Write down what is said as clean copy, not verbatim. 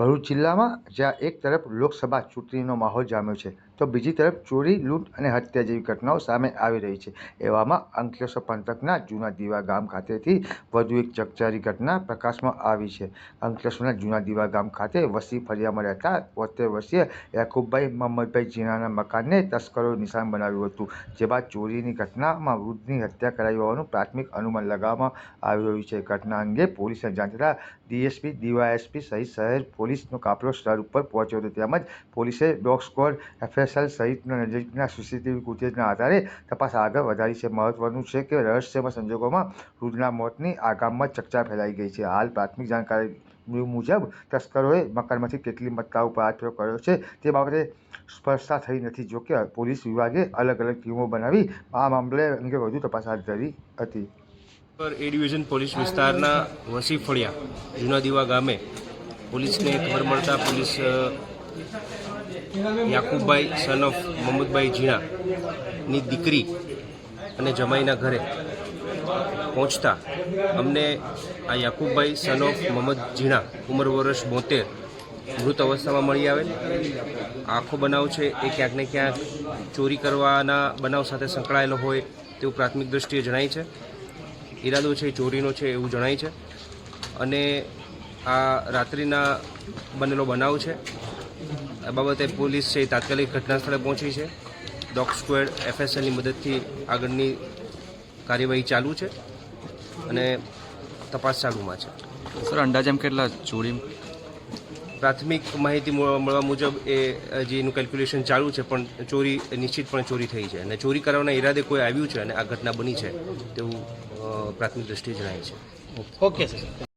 ભરૂચ જિલ્લામાં જ્યાં એક તરફ લોકસભા ચૂંટણીનો માહોલ જામ્યો છે તો બીજી તરફ ચોરી, લૂંટ અને હત્યા જેવી ઘટનાઓ સામે આવી રહી છે। એવામાં અંકલેશ્વર પંથકના જૂના દીવા ગામ ખાતેથી વધુ એક ચકચારી ઘટના પ્રકાશમાં આવી છે। અંકલેશ્વરના જૂના દીવા ગામ ખાતે વસ્તી ફળિયામાં રહેતા 73 વર્ષીય યાકુબભાઈ મહમદભાઈ જીણાના મકાનને તસ્કરોએ નિશાન બનાવ્યું હતું, જે બાદ ચોરીની ઘટનામાં વૃદ્ધની હત્યા કરાઈ હોવાનું પ્રાથમિક અનુમાન લગાવવામાં આવી રહ્યું છે। ઘટના અંગે પોલીસને જાણ થતાં ડીએસપી, ડીવાયએસપી સહિત શહેર પોલીસનો કાફલો સ્થળ ઉપર પહોંચ્યો હતો, તેમજ પોલીસે ડોગ સ્ક્વોડ, એફએસએલ સહિતના નજીકના સીસીટીવી ફૂટેજના આધારે તપાસ આગળ વધારી છે। મહત્વનું છે કે રહસ્યમય સંજોગોમાં વૃદ્ધના મોતની આ ગામમાં ચકચાર ફેલાઈ ગઈ છે। હાલ પ્રાથમિક જાણકારી મુજબ તસ્કરોએ મકાનમાંથી કેટલી મત્તા ઉપર હાથ ફેરો કર્યો છે તે બાબતે સ્પષ્ટતા થઈ નથી। જોકે પોલીસ વિભાગે અલગ અલગ ટીમો બનાવી આ મામલે અંગે વધુ તપાસ હાથ ધરી હતી। એ ડિવિઝન પોલીસ વિસ્તારના વસી ફળિયા જૂના દીવા ગામે પોલીસને ખબર મળતા police Yakubbhai son of Mahmadbhai જીણાની દીકરી અને જમાઈના ઘરે પહોંચતા અમને આ યાકુબભાઈ સન ઓફ મહમદ જીણા ઉંમર વર્ષ 72 મૃત અવસ્થામાં મળી આવેલ। આખો બનાવ છે એ ક્યાંક ને ક્યાંક ચોરી કરવાના બનાવ સાથે સંકળાયેલો હોય તેવું પ્રાથમિક દ્રષ્ટિએ જણાય છે। ઈરાદો છે ચોરીનો છે એવું જણાય છે અને આ રાત્રિના બનેલો બનાવ છે। આ બાબતે પોલીસ છે તાત્કાલિક ઘટના સ્થળે પહોંચી છે। ડોગ સ્ક્વોડ, એફએસએલની મદદથી આગળની કાર્યવાહી ચાલુ છે અને તપાસ ચાલુમાં છે। સર, અંદાજે કેટલા ચોરી? પ્રાથમિક માહિતી મળવા મુજબ એ જેનું કેલ્ક્યુલેશન ચાલુ છે, પણ ચોરી નિશ્ચિતપણે ચોરી થઈ છે અને ચોરી કરવાના ઈરાદે કોઈ આવ્યું છે અને આ ઘટના બની છે તેવું પ્રાથમિક દ્રષ્ટિએ જણાય છે। Okay sir.